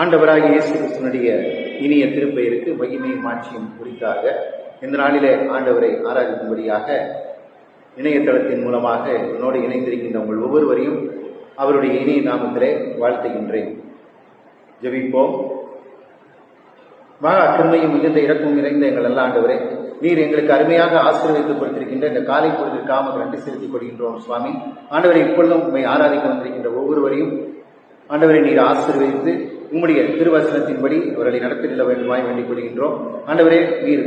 ஆண்டவராகிய இயேசு கிறிஸ்துவினுடைய இனிய திருப்பெயருக்கு மகிமையும் மாட்சியும் குறித்தாக இந்த நாளிலே ஆண்டவரை ஆராதிக்கும்படியாக இணையதளத்தின் மூலமாக என்னோடு இணைந்திருக்கின்ற உங்கள் ஒவ்வொருவரையும் அவருடைய இனிய நாமத்திலே வாழ்த்துகின்றேன். ஜெபிப்போம். மகா கிருபையும் மிகுந்த இரக்கமும் நிறைந்த எங்கள் நல்ல ஆண்டவரே, நீர் எங்களுக்கு அருமையாக ஆசீர்வதித்து கொடுத்திருக்கின்ற இந்த காலை பொழுதிற்காக நன்றி செலுத்திக் கொள்கின்றோம் சுவாமி. ஆண்டவரை இப்பொழுதும் உண்மை ஆராதிக்க வந்திருக்கின்ற ஒவ்வொருவரையும் ஆண்டவரை நீர் ஆசீர்வதித்து உம்முடைய திருவசனத்தின்படி அவர்களை நடத்திட வேண்டுமாய் வேண்டிக் கொள்கின்றோம். ஆண்டவரே, நீர்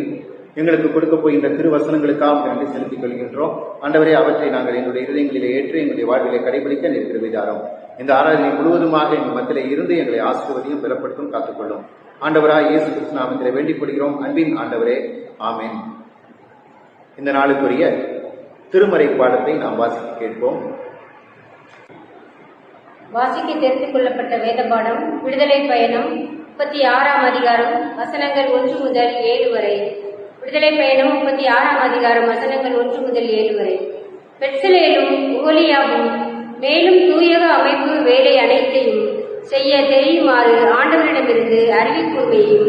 எங்களுக்கு கொடுக்க போகின்ற திருவசனங்களுக்காக நன்றி செலுத்திக் கொள்கின்றோம். ஆண்டவரே, அவற்றை நாங்கள் எங்களுடைய இருதயங்களிலே ஏற்று எங்களுடைய வாழ்விலை கடைபிடிக்க நீர் கிருபைதாரும். இந்த ஆராதனை முழுவதுமாக எங்கள் மத்தியிலே இருந்து எங்களை ஆசீர்வதியும் பலப்படுத்தும் காத்துக்கொள்ளும். ஆண்டவராய் இயேசு கிறிஸ்து நாமத்திலே வேண்டிக் கொள்கிறோம். அன்பின் ஆண்டவரே, ஆமென். இந்த நாளுக்குரிய திருமறை பாடத்தை நாம் வாசிக்க கேட்போம். வாசிக்க தெரிந்து கொள்ளப்பட்ட வேத பாடம் விடுதலை பயணம் 36ஆம் அதிகாரம் வசனங்கள் 1 முதல் 7 வரை. விடுதலை பயணம் 36ஆம் அதிகாரம் வசனங்கள் 1 முதல் 7 வரை. பெத்சலேலும் ஓலியாவும் மேலும் தூயக அமைப்பு வேலை அனைத்தையும் செய்ய தெரியுமாறு ஆண்டவரிடமிருந்து அறிவிப்புமையும்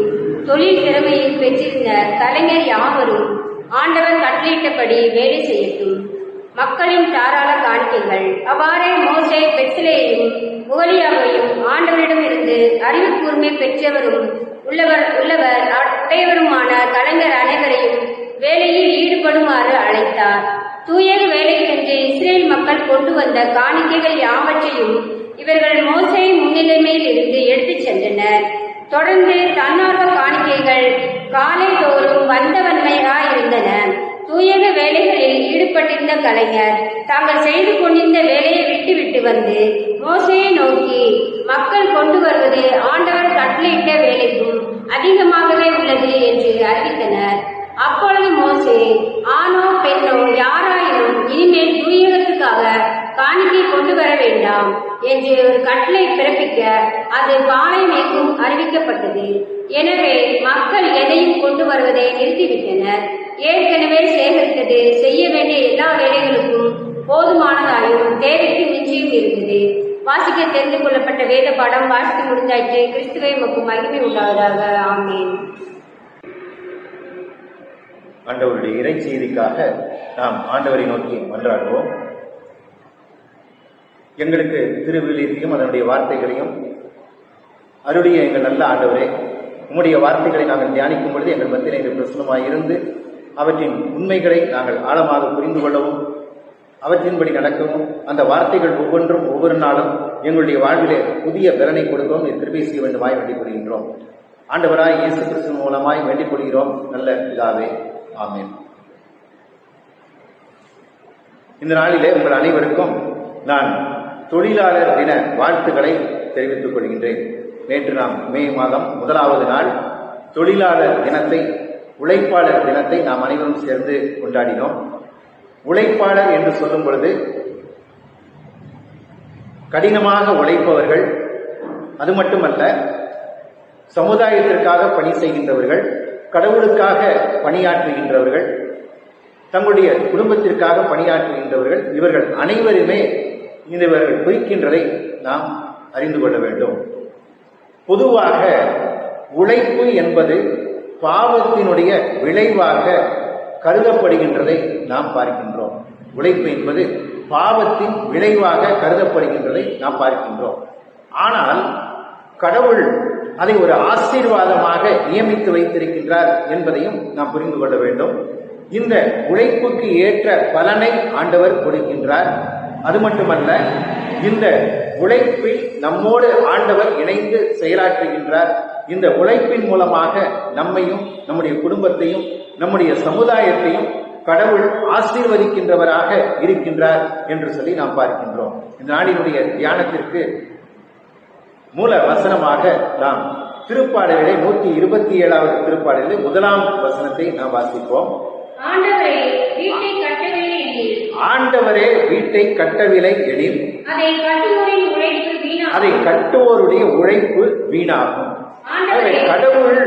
தொழில் திறமையில் பெற்றிருந்த கலைஞர் யாவரும் ஆண்டவர் கட்டளையிட்டபடி வேலை செய்யட்டும். மக்களின் தாராள காணிக்கைகள். அவ்வாறே மோசே பெத்சலேயையும் ஓலியாவையும் ஆண்டவரிடமிருந்து அறிவுக்கூர்மை பெற்றவரும் உடையவருமான கலைஞர் அனைவரையும் வேலையில் ஈடுபடுமாறு அழைத்தார். தூயக வேலைக்கென்று இஸ்ரேல் மக்கள் கொண்டு வந்த காணிக்கைகள் யாவற்றையும் இவர்கள் மோசே முன்னிலைமையில் இருந்து எடுத்துச் சென்றனர். தொடர்ந்து தன்னார்வ காணிக்கைகள் காலை தோறும் வந்தவன்மையாயிருந்தன. தூயக வேலைகளில் ஈடுபட்டிருந்த கலைஞர் தாங்கள் செய்து கொண்டிருந்த வேலையை விட்டுவிட்டு வந்து மோசையை நோக்கி, மக்கள் கொண்டு வருவது ஆண்டவர் கட்டளையிட்ட வேலைக்கும் அதிகமாகவே உள்ளது என்று அறிவித்தனர். அப்பொழுது மோசே, ஆணோ பெண்ணோ யாராயினும் இனிமேல் தூயகத்துக்காக காணிக்கை கொண்டு வர வேண்டாம் என்று ஒரு கட்டளை பிறப்பிக்க அது பாளையமேக்கும் அறிவிக்கப்பட்டது. எனவே மக்கள் எதையும் கொண்டு வருவதை நிறுத்திவிட்டனர். ஏற்கனவே சேகரித்தது செய்ய வேண்டிய எல்லா வேலைகளுக்கும் போதுமானதாயும் தேவைக்கு மிஞ்சியும் இருந்தது. வாசிக்க தெரிந்து கொள்ளப்பட்ட வேத பாடம் வாசித்து முடிந்தாயிற்று. கிறிஸ்துவை மக்கும் மகிமை உண்டாவதாக. ஆமென். ஆண்டவருடைய இறை செய்திக்காக நாம் ஆண்டவரை நோக்கி மன்றாடுவோம். எங்களுக்கு திருவிழியத்தையும் அதனுடைய வார்த்தைகளையும் அருடைய எங்கள் நல்ல ஆண்டவரே, உம்முடைய வார்த்தைகளை நாங்கள் தியானிக்கும் பொழுது எங்கள் மத்தியில் எங்கள் பிரசனமாய் இருந்து அவற்றின் உண்மைகளை நாங்கள் ஆழமாக புரிந்து கொள்ளவும் அவற்றின்படி நடக்கவும் அந்த வார்த்தைகள் ஒவ்வொன்றும் ஒவ்வொரு நாளும் எங்களுடைய வாழ்விலே புதிய பலனை கொடுக்கவும் கிருபை செய்ய வேண்டுமாய் வேண்டிக் கொள்கின்றோம். ஆண்டவராய் இயேசு கிறிஸ்து மூலமாய் வேண்டிக் கொள்கிறோம் நல்ல பிதாவே, ஆமென். இந்த நாளிலே உங்கள் அனைவருக்கும் நான் தொழிலாளர் தின வாழ்த்துக்களை தெரிவித்துக் கொள்கின்றேன். நேற்று நாம் மே மாதம் 1வது நாள் தொழிலாளர் தினத்தை, உழைப்பாளர் தினத்தை நாம் அனைவரும் சேர்ந்து கொண்டாடினோம். உழைப்பாளர் என்று சொல்லும் பொழுது கடினமாக உழைப்பவர்கள், அது மட்டுமல்ல சமுதாயத்திற்காக பணி செய்கின்றவர்கள், கடவுளுக்காக பணியாற்றுகின்றவர்கள், தங்களுடைய குடும்பத்திற்காக பணியாற்றுகின்றவர்கள், இவர்கள் அனைவருமே இவர்கள் குறிக்கின்றதை நாம் அறிந்து கொள்ள வேண்டும். பொதுவாக உழைப்பு என்பது பாவத்தினுடைய விளைவாக கருதப்படுகின்றதை நாம் பார்க்கின்றோம். உழைப்பு என்பது பாவத்தின் விளைவாக கருதப்படுகின்றதை நாம் பார்க்கின்றோம். ஆனால் கடவுள் அதை ஒரு ஆசீர்வாதமாக நியமித்து வைத்திருக்கின்றார் என்பதையும் நாம் புரிந்து கொள்ள வேண்டும். இந்த உழைப்புக்கு ஏற்ற பலனை ஆண்டவர் கொடுக்கின்றார். அது மட்டுமல்ல, இந்த உழைப்பில் நம்மோடு ஆண்டவர் இணைந்து செயலாற்றுகின்றார். இந்த உழைப்பின் மூலமாக நம்மையும் நம்முடைய குடும்பத்தையும் நம்முடைய சமுதாயத்தையும் கடவுள் ஆசீர்வதிக்கின்றவராக இருக்கின்றார் என்று சொல்லி நாம் பார்க்கின்றோம். இந்த நாளினுடைய தியானத்திற்கு மூல வசனமாக நாம் திருப்பாடலிலே 127வது திருப்பாடலிலே 1ஆம் வசனத்தை நாம் வாசிப்போம். ஆண்டவரே வீட்டை கட்டவில்லை எனில் அதை கட்டுவோருடைய உழைப்பு வீணாகும். கடவுள்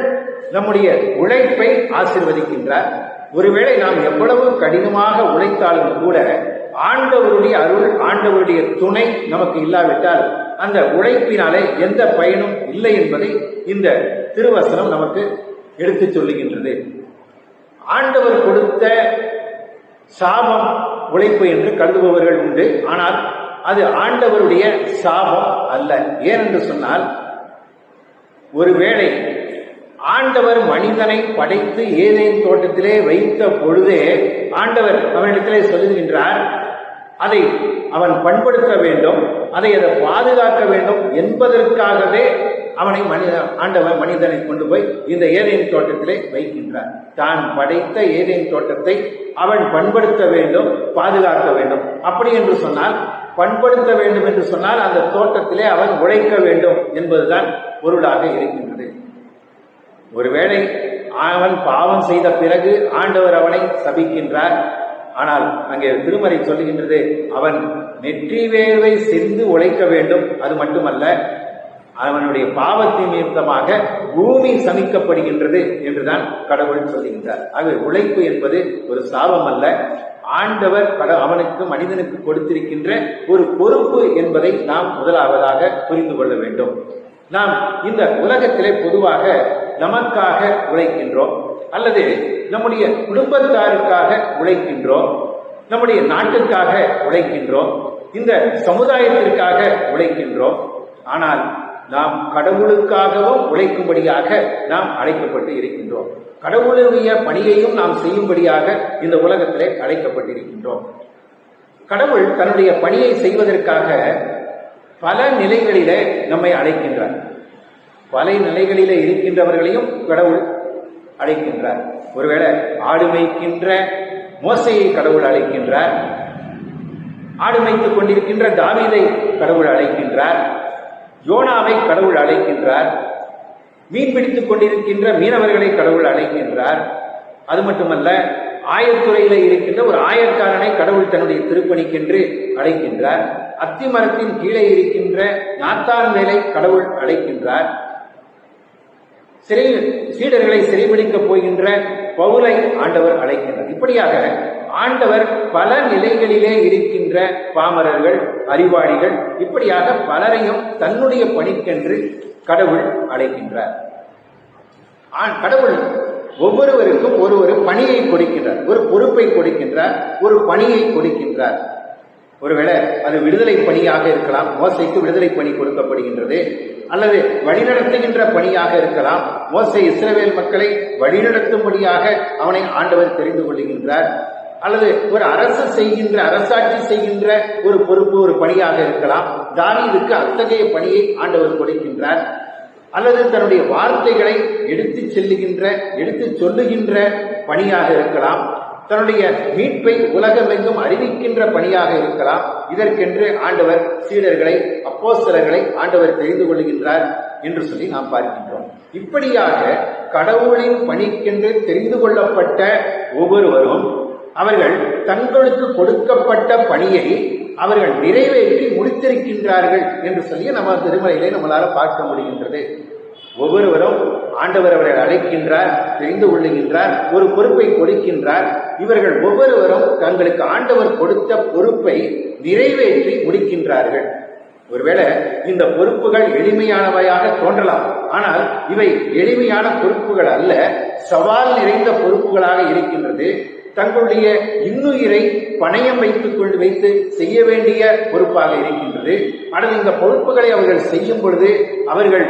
நம்முடைய உழைப்பை ஆசீர்வதிக்கின்றார். ஒருவேளை நாம் எவ்வளவு கடினமாக உழைத்தாலும் கூட ஆண்டவருடைய அருள், ஆண்டவருடைய துணை நமக்கு இல்லாவிட்டால் அந்த உழைப்பினாலே எந்த பயனும் இல்லை என்பதை இந்த திருவசனம் நமக்கு எடுத்து சொல்லுகின்றது. ஆண்டவர் கொடுத்த சாபம் உழைப்பு என்று கருதுபவர்கள் உண்டு. ஆனால் அது ஆண்டவருடைய சாபம் அல்ல. ஏனென்று சொன்னால், ஒருவேளை ஆண்டவர் மனிதனை படைத்து ஏதேன் தோட்டத்திலே வைத்த பொழுதே ஆண்டவர் அவனிடத்திலே சொல்லுகின்றார், அதை அவன் பண்படுத்த வேண்டும், அதை பாதுகாக்க வேண்டும் என்பதற்காகவே ஆண்டவர் மனிதனை கொண்டு போய் இந்த ஏதேன் தோட்டத்திலே வைக்கின்றார். தான் படைத்த ஏதேன் தோட்டத்தை அவன் பண்படுத்த வேண்டும், பாதுகாக்க வேண்டும். அப்படி என்று சொன்னால், பண்படுத்த வேண்டும் என்று சொன்னால் அந்த தோட்டத்திலே அவன் உழைக்க வேண்டும் என்பதுதான் பொருளாக இருக்கின்றது. ஒருவேளை அவன் பாவம் செய்த பிறகு ஆண்டவர் அவனை சபிக்கின்றார். ஆனால் அங்கே திருமறை சொல்லுகின்றது, அவன் நெற்றி வேர்வை சிந்து உழைக்க வேண்டும். அது மட்டுமல்ல, அவனுடைய பாவத்தின் நிமித்தமாக பூமி சமிக்கப்படுகின்றது என்றுதான் கடவுள் சொல்லுகின்றார். ஆகவே உழைப்பு என்பது ஒரு சாபம் அல்ல, ஆண்டவர் அவனுக்கு மனிதனுக்கு கொடுத்திருக்கின்ற ஒரு பொறுப்பு என்பதை நாம் முதலாவதாக புரிந்து கொள்ள வேண்டும். நாம் இந்த உலகத்திலே பொதுவாக நமக்காக உழைக்கின்றோம், அல்லது நம்முடைய குடும்பத்தாருக்காக உழைக்கின்றோம், நம்முடைய நாட்டுக்காக உழைக்கின்றோம், இந்த சமுதாயத்திற்காக உழைக்கின்றோம். ஆனால் நாம் கடவுளுக்காகவும் உழைக்கும்படியாக நாம் அழைக்கப்பட்டு இருக்கின்றோம். கடவுளுடைய பணியையும் நாம் செய்யும்படியாக இந்த உலகத்திலே அழைக்கப்பட்டிருக்கின்றோம். கடவுள் தன்னுடைய பணியை செய்வதற்காக பல நிலைகளிலே நம்மை அழைக்கின்றார். பல நிலைகளிலே இருக்கின்றவர்களையும் கடவுள் அழைக்கின்றார். ஒருவேளை ஆடு மேய்க்கின்ற மோசேயை கடவுள் அழைக்கின்றார், ஆடு மேய்த்துக் கொண்டிருக்கின்ற தாவீதை கடவுள் அழைக்கின்றார், யோனாவை கடவுள் அழைக்கின்றார், மீன் பிடித்துக் கொண்டிருக்கின்ற மீனவர்களை கடவுள் அழைக்கின்றார். அது மட்டுமல்ல, ஆயத்துறையில இருக்கின்ற ஒரு ஆயக்காரனை கடவுள் தன்னுடைய திருப்பணிக்கென்று அழைக்கின்றார். அத்திமரத்தின் கீழே இருக்கின்ற நாத்தான் வேலை கடவுள் அழைக்கின்றார். சீடர்களை சிறைபிடிக்கப் போகின்ற பவுலை ஆண்டவர் அழைக்கின்றார். இப்படியாக ஆண்டவர் பல நிலைகளிலே இருக்கின்ற பாமரர்கள், அறிவாளிகள், இப்படியாக பலரையும் தன்னுடைய பணிக்கென்று கடவுள் அழைக்கின்றார். கடவுள் ஒவ்வொருவருக்கும் ஒரு பணியை கொடுக்கின்றார், ஒரு பொறுப்பை கொடுக்கின்றார், ஒரு பணியை கொடுக்கின்றார். ஒருவேளை அது விடுதலை பணியாக இருக்கலாம், மோசேக்கு விடுதலை பணி கொடுக்கப்படுகின்றது. அல்லது வழிநடத்துகின்ற பணியாக இருக்கலாம், மோசே இஸ்ரவேல் மக்களை வழிநடத்தும்படியாக அவனை ஆண்டவர் தெரிந்து கொள்ளுகின்றார். அல்லது ஒரு அரசாட்சி செய்கின்ற ஒரு பொறுப்பு, ஒரு பணியாக இருக்கலாம். தாவீதுக்கு அத்தகைய பணியை ஆண்டவர் கொடுக்கின்றார். அல்லது தன்னுடைய வார்த்தைகளை எடுத்துச் சொல்லுகின்ற பணியாக இருக்கலாம். தன்னுடைய மீட்பை உலகமெங்கும் அறிவிக்கின்ற பணியாக இருக்கலாம். இதற்கென்று ஆண்டவர் சீடர்களை, அப்போஸ்தலர்களை ஆண்டவர் தெரிந்து கொள்கின்றார் என்று சொல்லி நாம் பார்க்கின்றோம். இப்படியாக கடவுளின் பணிக்கென்று தெரிந்து கொள்ளப்பட்ட ஒவ்வொருவரும் அவர்கள் தங்களுக்கு கொடுக்கப்பட்ட பணியை அவர்கள் நிறைவேற்றி முடித்திருக்கின்றார்கள் என்று சொல்லி நம்ம திருமறையிலே நம்மளால பார்க்க முடிகின்றது. ஒவ்வொருவரும் ஆண்டவர் அவர்கள் அழைக்கின்றார், தெரிந்து கொள்ளுகின்றார், ஒரு பொறுப்பை கொடுக்கின்றார். இவர்கள் ஒவ்வொருவரும் தங்களுக்கு ஆண்டவர் கொடுத்த பொறுப்பை நிறைவேற்றி முடிக்கின்றார்கள். ஒருவேளை இந்த பொறுப்புகள் எளிமையானவையாக தோன்றலாம், ஆனால் இவை எளிமையான பொறுப்புகள் அல்ல, சவால் நிறைந்த பொறுப்புகளாக இருக்கின்றது. தங்களுடைய இன்னுயிரை பணயம் வைத்து செய்ய வேண்டிய பொறுப்பாக இருக்கின்றது. ஆனால் இந்த பொறுப்புகளை அவர்கள் செய்யும் பொழுது அவர்கள்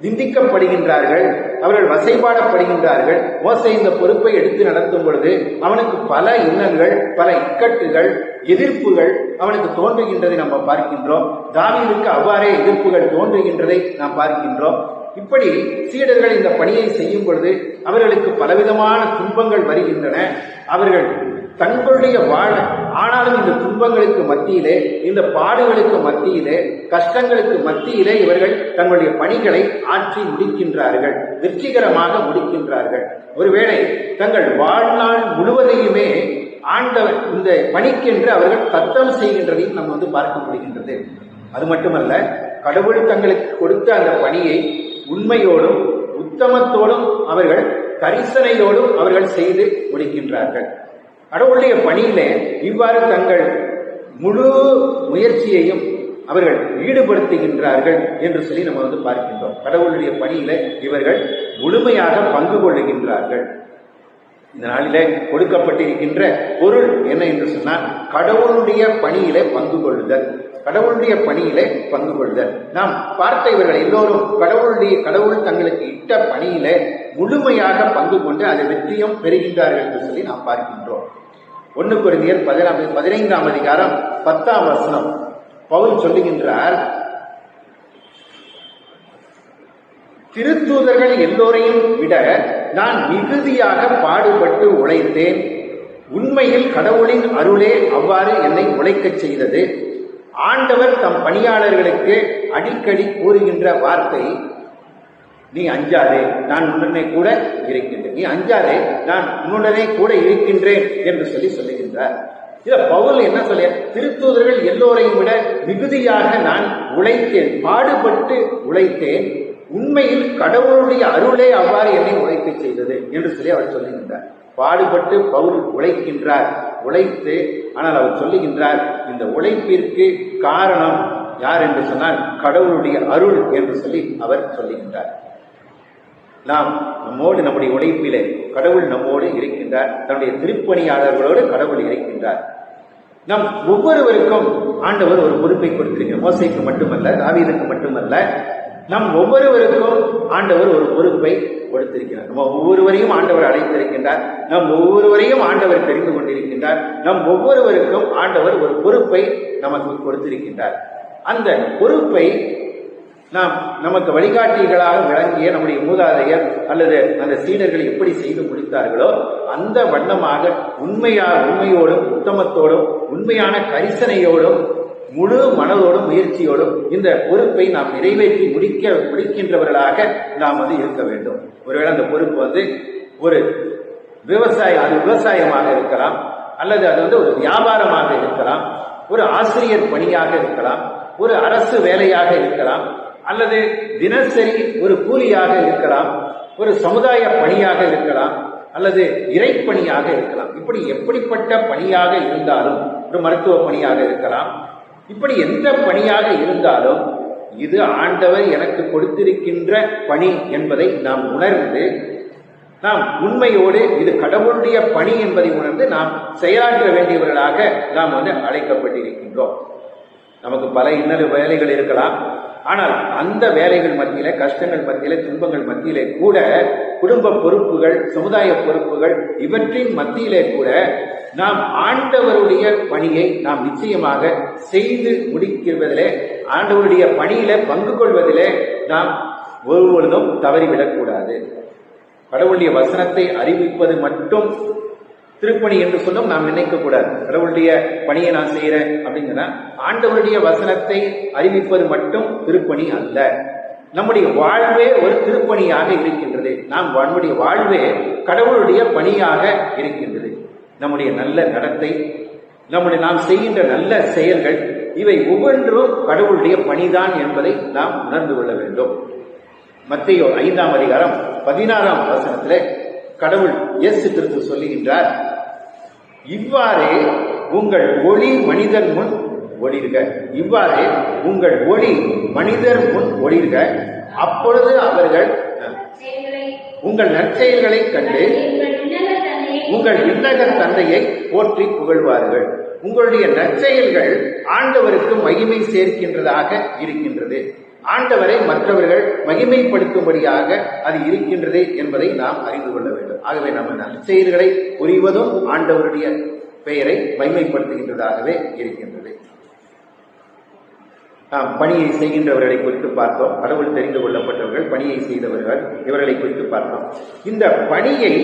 நிந்திக்கப்படுகின்றார்கள், அவர்கள் வசைபாடப்படுகின்றார்கள். மோசே இந்த பொறுப்பை எடுத்து நடத்தும் பொழுது அவனுக்கு பல இன்னல்கள், பல இக்கட்டுகள், எதிர்ப்புகள் அவனுக்கு தோன்றுகின்றதை நம்ம பார்க்கின்றோம். தாவீதுக்கு அவ்வாறே எதிர்ப்புகள் தோன்றுகின்றதை நாம் பார்க்கின்றோம். இப்படி சீடர்கள் இந்த பணியை செய்யும் பொழுது அவர்களுக்கு பலவிதமான துன்பங்கள் வருகின்றன. அவர்கள் தங்களுடைய ஆனாலும் இந்த துன்பங்களுக்கு மத்தியிலே, இந்த பாடுகளுக்கு மத்தியிலே, கஷ்டங்களுக்கு மத்தியிலே இவர்கள் தங்களுடைய பணிகளை ஆற்றி முடிக்கின்றார்கள், வெற்றிகரமாக முடிக்கின்றார்கள். ஒருவேளை தங்கள் வாழ்நாள் முழுவதையுமே ஆண்டவர் இந்த பணிக்கென்று அவர்கள் தத்தம் செய்கின்றதையும் நம்ம பார்க்க முடிகின்றது. அது மட்டுமல்ல, கடவுள் தங்களுக்கு கொடுத்த அந்த பணியை உண்மையோடும் உத்தமத்தோடும் அவர்கள் கரிசனையோடும் அவர்கள் செய்து முடிக்கின்றார்கள். கடவுளுடைய பணியிலே இவ்வாறு தங்கள் முழு முயற்சியையும் அவர்கள் ஈடுபடுத்துகின்றார்கள் என்று சொல்லி நம்ம பார்க்கின்றோம். கடவுளுடைய பணியில இவர்கள் முழுமையாக பங்கு கொள்ளுகின்றார்கள். இந்த நாளிலே கொடுக்கப்பட்டிருக்கின்ற பொருள் என்ன என்று சொன்னால் கடவுளுடைய பணியிலே பங்கு கொள்ளுதல். கடவுளுடைய பணியிலே பங்கு கொள்ளுதல். நாம் பார்த்த இவர்கள் எல்லோரும் கடவுள் தங்களுக்கு இட்ட பணியிலே முழுமையாக பங்கு கொண்டு அதை வெற்றியும் பெறுகின்றார்கள் என்று சொல்லி நாம் பார்க்கின்றோம். 1 கொரிந்தியர் 15ஆம் அதிகாரம் 10ஆம் வசனம் பவுல் சொல்லுகின்றார், திருத்தூதர்கள் எல்லோரையும் விட நான் மிகுதியாக பாடுபட்டு உழைத்தேன். உண்மையில் கடவுளின் அருளே அவ்வாறு என்னை உழைக்கச் செய்தது. ஆண்டவர் தம் பணியாளர்களுக்கு அடிக்கடி கூறுகின்ற வார்த்தை, நீ அஞ்சாதே, நான் உன்னுடனே கூட இருக்கின்றேன். நீ அஞ்சாதே, நான் உன்னுடனே கூட இருக்கின்றேன் என்று சொல்லுகின்றார். இத பவுல் என்ன சொல்ல, திருத்தூதர்கள் எல்லோரையும் விட மிகுதியாக நான் உழைத்தேன், பாடுபட்டு உழைத்தேன். உண்மையில் கடவுளுடைய அருளே அவ்வாறு என்னை உழைக்க செய்தது என்று சொல்லி அவர் சொல்லுகின்றார். பாடுபட்டு பவுல் உழைக்கின்றார், உழைத்து, ஆனால் அவர் சொல்லுகின்றார், இந்த உழைப்பிற்கு காரணம் யார் என்று சொன்னால் கடவுளுடைய அருள் என்று சொல்லி அவர் சொல்லுகின்றார். நாம் நம்மோடு நம்முடைய உழைப்பிலே கடவுள் நம்மோடு இருக்கின்றார். தன்னுடைய திருப்பணியாளர்களோடு கடவுள் இருக்கின்றார். நம் ஒவ்வொருவருக்கும் ஆண்டவர் ஒரு பொறுப்பை கொடுத்திருக்கிறார். மோசேக்கு மட்டுமல்ல, தாவீதுக்கு மட்டுமல்ல, நம் ஒவ்வொருவருக்கும் ஆண்டவர் ஒரு பொறுப்பை கொடுத்திருக்கிறார். நம்ம ஒவ்வொருவரையும் ஆண்டவர் அழைத்திருக்கின்றார். நம் ஒவ்வொருவரையும் ஆண்டவர் தெரிந்து கொண்டிருக்கின்றார். நம் ஒவ்வொருவருக்கும் ஆண்டவர் ஒரு பொறுப்பை நமக்கு கொடுத்திருக்கின்றார். அந்த பொறுப்பை நமக்கு வழிகாட்டிகளாக விளங்கிய நம்முடைய மூதாதையர் அல்லது அந்த சீடர்கள் எப்படி செய்து முடித்தார்களோ அந்த வண்ணமாக உண்மையோடும் உத்தமத்தோடும் உண்மையான கரிசனையோடும் முழு மனதோடும் முயற்சியோடும் இந்த பொறுப்பை நாம் நிறைவேற்றி முடிக்கின்றவர்களாக நாம் இருக்க வேண்டும். ஒருவேளை அந்த பொறுப்பு ஒரு விவசாயமாக இருக்கலாம், அல்லது அது ஒரு வியாபாரமாக இருக்கலாம், ஒரு ஆசிரியர் பணியாக இருக்கலாம், ஒரு அரசு வேலையாக இருக்கலாம், அல்லது தினசரி ஒரு கூலியாக இருக்கலாம், ஒரு சமுதாய பணியாக இருக்கலாம், அல்லது இறைப்பணியாக இருக்கலாம். இப்படி எப்படிப்பட்ட பணியாக இருந்தாலும், ஒரு மருத்துவ பணியாக இருக்கலாம், இப்படி எந்த பணியாக இருந்தாலும் இது ஆண்டவர் எனக்கு கொடுத்திருக்கின்ற பணி என்பதை நாம் உணர்ந்து, நாம் உண்மையோடு இது கடவுளுடைய பணி என்பதை உணர்ந்து நாம் செயலாற்ற வேண்டியவர்களாக நாம் அழைக்கப்பட்டிருக்கின்றோம். நமக்கு பல இன்னொரு வேலைகள் இருக்கலாம். ஆனால் அந்த வேலைகள் மத்தியில, கஷ்டங்கள் மத்தியில, துன்பங்கள் மத்தியிலே கூட, குடும்ப பொறுப்புகள், சமுதாய பொறுப்புகள், இவற்றின் மத்தியிலே கூட நாம் ஆண்டவருடைய பணியை நாம் நிச்சயமாக செய்து முடிக்கிறதிலே, ஆண்டவருடைய பணியில பங்கு கொள்வதிலே நாம் ஒருவொழுதும் தவறிவிடக்கூடாது. கடவுளுடைய வசனத்தை அறிவிப்பது மட்டும் திருப்பணி என்று சொல்லும் நாம் நினைக்க கூடாது. கடவுளுடைய பணியை நான் செய்யறேன் அப்படிங்கன்னா ஆண்டவருடைய வசனத்தை அறிவிப்பது மட்டும் திருப்பணி அல்ல. நம்முடைய வாழ்வே ஒரு திருப்பணியாக இருக்கின்றது. நம்முடைய வாழ்வே கடவுளுடைய பணியாக இருக்கின்றது. நம்முடைய நல்ல நடத்தை, நாம் செய்கின்ற நல்ல செயல்கள், இவை ஒவ்வொன்றும் கடவுளுடைய பணிதான் என்பதை நாம் உணர்ந்து கொள்ள வேண்டும். மத்தேயு 5ஆம் அதிகாரம் 16ஆம் வசனத்திலே கடவுள் இயேசு கிறிஸ்து சொல்லுகின்றார், இவ்வாறே உங்கள் ஒளி மனிதர் முன் ஒளிர்க. இவ்வாறே உங்கள் ஒளி மனிதர் முன் ஒளிர்க. அப்பொழுது அவர்கள் உங்கள் நற்செயல்களை கண்டு உங்கள் விண்ணக தந்தையை போற்றி புகழ்வார்கள். உங்களுடைய நற்செயல்கள் ஆண்டவருக்கு மகிமை சேர்க்கின்றதாக இருக்கின்றது. ஆண்டவரை மற்றவர்கள் மகிமைப்படுத்தும்படியாக அது இருக்கின்றது என்பதை நாம் அறிந்து கொள்ள வேண்டும். ஆகவே நம்ம நற்செயல்களை புரிவதும் ஆண்டவருடைய பெயரை மகிமைப்படுத்துகின்றதாகவே இருக்கின்றது. நாம் பணியை செய்கின்றவர்களை குறித்து பார்த்தோம். கடவுள் தெரிந்து கொள்ளப்பட்டவர்கள், பணியை செய்தவர்கள், இவர்களை குறித்து பார்த்தோம். இந்த பணியை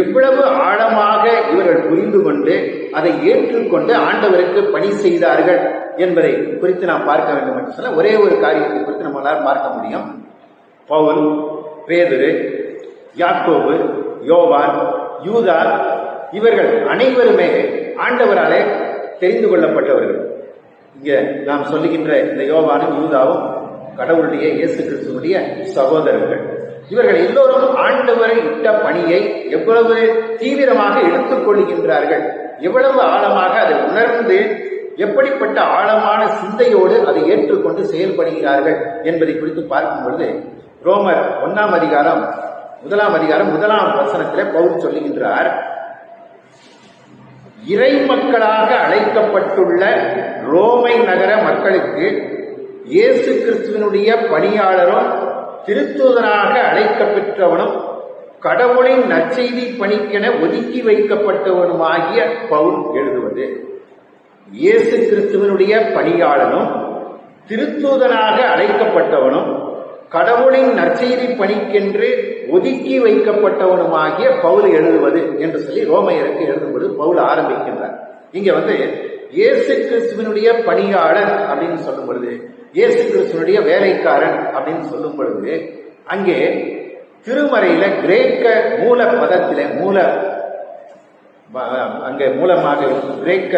எவ்வளவு ஆழமாக இவர்கள் புரிந்து கொண்டு அதை ஏற்றுக்கொண்டு ஆண்டவருக்கு பணி செய்தார்கள் என்பதை குறித்து நாம் பார்க்க வேண்டும் என்று சொல்ல, ஒரே ஒரு காரியத்தை குறித்து நம்மளால் பார்க்க முடியும். பவுல், பேதுரு, யாக்கோபு, யோவான், யூதா, இவர்கள் அனைவருமே ஆண்டவராலே தெரிந்து கொள்ளப்பட்டவர்கள். இங்க நாம் சொல்லுகின்ற இந்த யோவானும் யூதாவும் கடவுளுடைய இயேசு கிறிஸ்துவுடைய சகோதரர்கள். இவர்கள் எல்லோரும் ஆண்டவரை இட்ட பணியை எவ்வளவு தீவிரமாக எடுத்துக் கொள்கின்றார்கள், எவ்வளவு ஆழமாக அதை உணர்ந்து எப்படிப்பட்ட ஆழமான சிந்தையோடு அதை ஏற்றுக்கொண்டு செயல்படுகிறார்கள் என்பதை குறித்து பார்க்கும் பொழுது ரோமர் 1 அதிகாரம் 1 வசனத்திலே பவுல் சொல்லுகின்றார், இறை மக்களாக அழைக்கப்பட்டுள்ள ரோமை நகர மக்களுக்கு இயேசு கிறிஸ்துவினுடைய பணியாளரும் திருத்தூதனாக அழைக்கப்பெற்றவனும் கடவுளின் நற்செய்தி பணிக்கென ஒதுக்கி வைக்கப்பட்டவனுமாகிய பவுல் எழுதுவது, இயேசு கிறிஸ்துவினுடைய பணியாளனும் திருத்தூதனாக அழைக்கப்பட்டவனும் கடவுளின் நற்செய்தி பணிக்கென்று ஒதுக்கி வைக்கப்பட்டவனுமாகிய பவுல் எழுதுவது என்று சொல்லி ரோமையருக்கு எழுதும்போது பவுல் ஆரம்பிக்கின்றார். இங்க இயேசு கிறிஸ்துவினுடைய பணியாளர் அப்படின்னு சொல்லும் பொழுது, இயேசு கிறிஸ்துவனுடைய வேலைக்காரன் அப்படின்னு சொல்லும் பொழுது, அங்கே திருமறையில கிரேக்க மூல பதத்திலே அங்கே மூலமாக கிரேக்க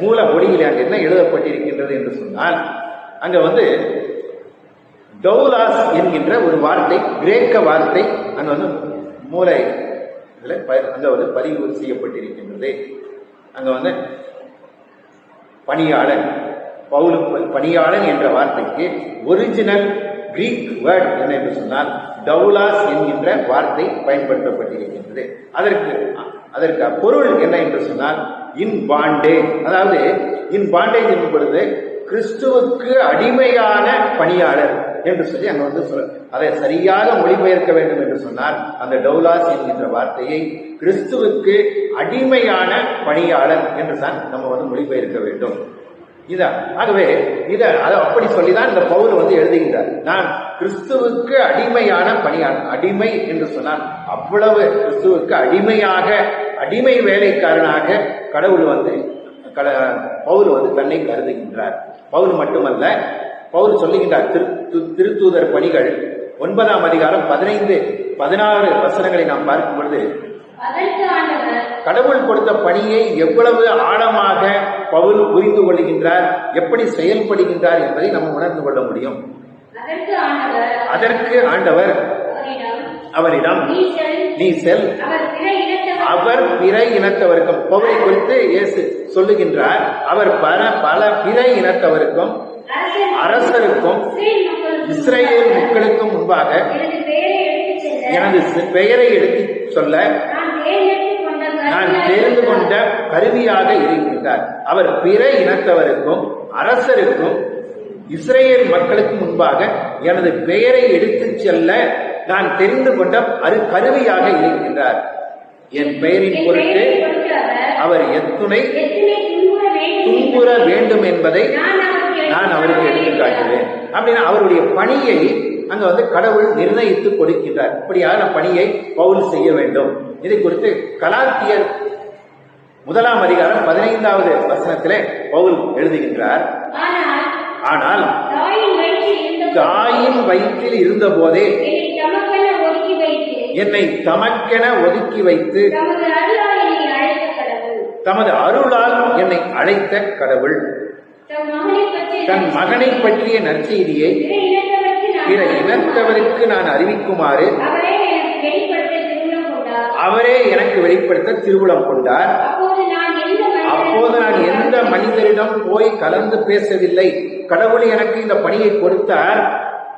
மூல மொழியிலே அங்கே என்ன எழுதப்பட்டிருக்கின்றது என்று சொன்னால், அங்க டவுலாஸ் என்கின்ற ஒரு வார்த்தை, கிரேக்க வார்த்தை அங்க மூளை அங்க பதிவு செய்யப்பட்டிருக்கின்றது. அங்க பணியாளன், பவுல் பணியாளன் என்ற வார்த்தைக்கு ஒரிஜினல் கிரீக் வேர்ட் என்ன என்று சொன்னால் டவுலாஸ் என்கின்ற வார்த்தை பயன்படுத்தப்பட்டிருக்கின்றது. அதற்கு பொருள் என்ன என்று சொன்னால் இன் பாண்டேஜ், அதாவது இன் பாண்டேஜ் என்னும் பொழுது கிறிஸ்துவுக்கு அடிமையான பணியாளர் என்று சொல்லி அங்க அதை சரியாக மொழிபெயர்க்க வேண்டும் என்று சொன்னால் அந்த டவுலாஸ் என்கின்ற வார்த்தையை கிறிஸ்துவுக்கு அடிமையான பணியாளர் என்று தான் நம்ம மொழிபெயர்க்க வேண்டும். ஆகவே அதை அப்படி சொல்லிதான் இந்த பவுல் எழுதுகிறார். நான் கிறிஸ்துவுக்கு அடிமையான பணியாளர். அடிமை என்று சொன்னால் அவ்வளவு கிறிஸ்துவுக்கு அடிமையாக, அடிமை வேலைக்காரனாக கடவுள் பவுல் தன்னை கருதுகின்றார். பவுல் மட்டுமல்ல, பவுல் சொல்லுகின்றார் திருத்தூதர் பணிகள் 9 அதிகாரம் 15-16 வசனங்களை நாம் பார்க்கும் பொழுது கடவுள் கொடுத்த பணியை எவ்வளவு ஆழமாக பவுல் புரிந்து கொள்கின்றார், எப்படி செயல்படுகின்றார் என்பதை நம்ம உணர்ந்து கொள்ள முடியும். அதற்கு ஆண்டவர் அவரிடம் நீ செல், அவர் பிற இனத்தவருக்கும், பவுலை குறித்து இயேசு சொல்லுகின்றார், அவர் பல பிற இனத்தவருக்கும் அரசருக்கும் இஸ்ரேல் மக்களுக்கும் முன்பாக எனது பெயரை எடுத்து சொல்ல நான் தேர்ந்து கொண்ட கருவியாக இருக்கின்றார். அவர் பிற இனத்தவருக்கும் அரசருக்கும் இஸ்ரேல் மக்களுக்கு முன்பாக எனது பெயரை எடுத்துச் செல்ல நான் தெரிந்து கொண்ட கருவியாக இருக்கின்றார். என் பெயரின் பொருட்டு அவர் எத்துணை துன்புற வேண்டும் என்பதை நான் அவருக்கு எடுத்து காட்டுவேன் அப்படின்னா அவருடைய பணியை அங்க கடவுள் நிர்ணயித்து கொடுக்கின்றார். இப்படியான பணியை பவுல் செய்ய வேண்டும். இதை குறித்து கலாத்தியர் 1 அதிகாரம் 15வது வசனத்திலே பவுல் எழுதுகின்றார், ஆனால் தாயின் வயிற்றில் இருந்த போதே என்னை தமக்கென ஒதுக்கி வைத்து தமது அருளால் என்னை அழைத்த கடவுள் தன் மகனை பற்றிய நற்செய்தியை பிற இனத்தவருக்கு நான் அறிவிக்குமாறு அவரே எனக்கு வெளிப்படுத்த திருவுளம் கொண்டார். அப்போது நான் எந்த மனிதரிடம் போய் கலந்து பேசவில்லை. கடவுள் எனக்கு இந்த பணியை கொடுத்தார்.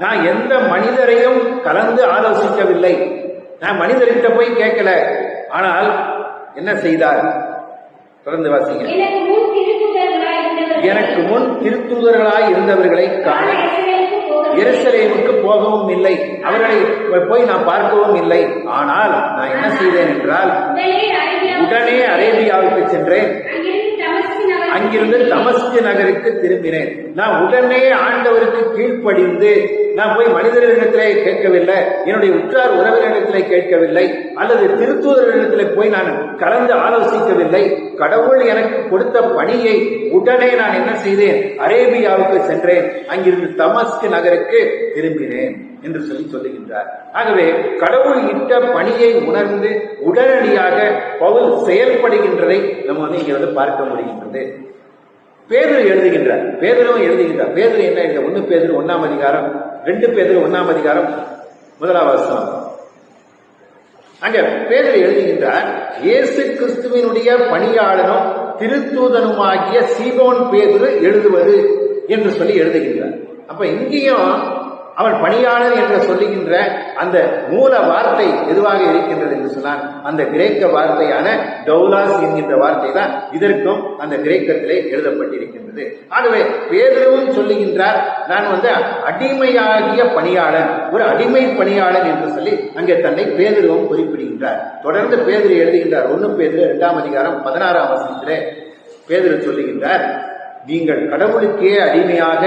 நான் எந்த மனிதரையும் கலந்து ஆலோசிக்கவில்லை. நான் மனிதர்கிட்ட போய் கேட்கல. ஆனால் என்ன செய்தார்? தொடர்ந்து வாசிங்க. எனக்கு முன் திருத்தூதர்களாய் இருந்தவர்களை காண எருசலேமுக்கு போகவும் இல்லை, அவர்களை போய் நான் பார்க்கவும் இல்லை. ஆனால் நான் என்ன செய்தேன் என்றால் உடனே அரேபியாவுக்கு சென்றேன். அங்கிருந்து தமஸ்கு நகருக்கு திரும்பினேன். நான் உடனே ஆண்டவருக்கு கீழ்ப்படிந்து நான் போய் மனிதர்களிடத்திலே கேட்கவில்லை, என்னுடைய உற்றார் உறவினரிடத்திலே கேட்கவில்லை, அல்லது திருத்தூதர்களிடத்திலே போய் நான் கலந்து ஆலோசிக்கவில்லை. கடவுள் எனக்கு கொடுத்த பணியை உடனே நான் என்ன செய்தேன்? அரேபியாவுக்கு சென்றேன். அங்கிருந்து தமஸ்கு நகருக்கு திரும்பினேன் என்று சொல்லுகின்றார். ஆகவே கடவுள் இட்ட பணியை உணர்ந்து உடனடியாக பவுல் செயல்படுகின்றதை நம்ம இங்க பார்க்க முடிகின்றது. பேதுரு எழுதுகின்றார். பேதுருவும் எழுதுகின்றார். பேதுரு என்ன எழுத? 1 பேதுரு 1 அதிகாரம் 2 பேதுரு 1 அதிகாரம் 1 வசனம். அங்க பேதுரு எழுதுகின்றார், இயேசு கிறிஸ்துவினுடைய பணியாளனும் திருத்தூதனுமாகிய சீமோன் பேதுரு எழுதுவது என்று சொல்லி எழுதுகின்றார். அப்ப இங்கேயும் அவன் பணியாளர் என்று சொல்லுகின்ற அந்த மூல வார்த்தை எதுவாக இருக்கின்றது என்று சொன்னால் அந்த கிரேக்க வார்த்தையான டவுலாஸ் என்கின்ற வார்த்தை தான் இதற்கும் அந்த கிரேக்கத்திலே எழுதப்பட்டிருக்கின்றது. ஆகவே பேதுருவும் சொல்லுகின்றார், நான் அடிமையாகிய பணியாளன், ஒரு அடிமை பணியாளன் என்று சொல்லி அங்கே தன்னை பேதுருவும் குறிப்பிடுகின்றார். தொடர்ந்து பேதுரு எழுதுகின்றார். 1 பேதுரு 2ஆம் அதிகாரம் 16ஆம் வசனத்திலே பேதுரு சொல்லுகின்றார், நீங்கள் கடவுளுக்கே அடிமையாக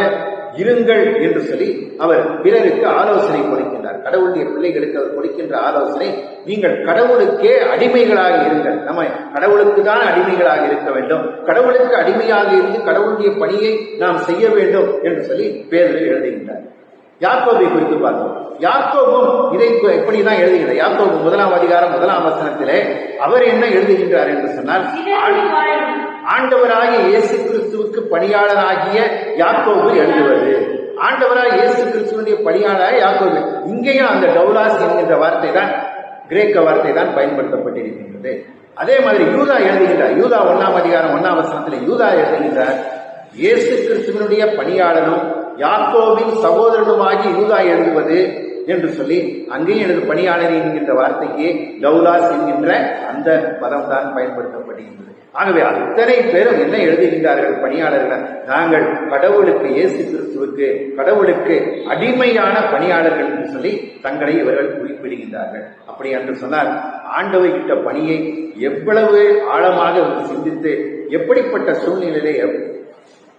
இருங்கள் என்று சொல்லி அவர் பிறருக்கு ஆலோசனை கொடுக்கின்றார். கடவுளுடைய பிள்ளைகளுக்கு அவர் கொடுக்கின்ற ஆலோசனை, நீங்கள் கடவுளுக்கே அடிமைகளாக இருங்கள். நம்ம கடவுளுக்கு தான் அடிமைகளாக இருக்க வேண்டும், கடவுளுக்கு அடிமையாக இருந்து கடவுளுடைய பணியை நாம் செய்ய வேண்டும் என்று சொல்லி பேதுரு எழுதுகின்றார். யாக்கோபை குறித்து பார்த்தோம். யாக்கோபும் இதை எப்படிதான் எழுதுகிறார்? யாக்கோபு 1ஆம் அதிகாரம் 1ஆம் வசனத்திலே அவர் என்ன எழுதுகின்றார் என்று சொன்னால், ஆண்டவராகிய இயேசு கிறிஸ்துவுக்கு பணியாளராகிய யாக்கோபு எழுதுவது. ஆண்டவராக இயேசு கிறிஸ்துவனுடைய பணியாளராக யாக்கோபு. இங்கேயும் அந்த டவுலாஸ் என்கின்ற வார்த்தை தான், கிரேக்க வார்த்தை தான் பயன்படுத்தப்பட்டிருக்கின்றது. அதே மாதிரி யூதா எழுதுகின்றார். யூதா 1ஆம் அதிகாரம் 1ஆம் வசனத்தில் யூதா எழுதுகின்றார், இயேசு கிறிஸ்துவனுடைய பணியாளனும் யாக்கோபின் சகோதரனுமாகி யூதா எழுதுவது என்று சொல்லி அங்கேயும் எனது பணியாளர் என்கின்ற வார்த்தைக்கு டவுலாஸ் என்கின்ற அந்த பதம் தான் பயன்படுத்தப்படுகின்றது. ஆகவே அத்தனை பேரும் என்ன எழுதுகின்றார்கள்? பணியாளர்கள், நாங்கள் கடவுளுக்கு, இயேசு கிறிஸ்துவுக்கு, கடவுளுக்கு அடிமையான பணியாளர்கள் என்று சொல்லி தங்களை இவர்கள் குறிப்பிடுகின்றார்கள். அப்படி என்று சொன்னால் ஆண்டவர்கிட்ட பணியை எவ்வளவு ஆழமாக சிந்தித்து எப்படிப்பட்ட சூழ்நிலையிலே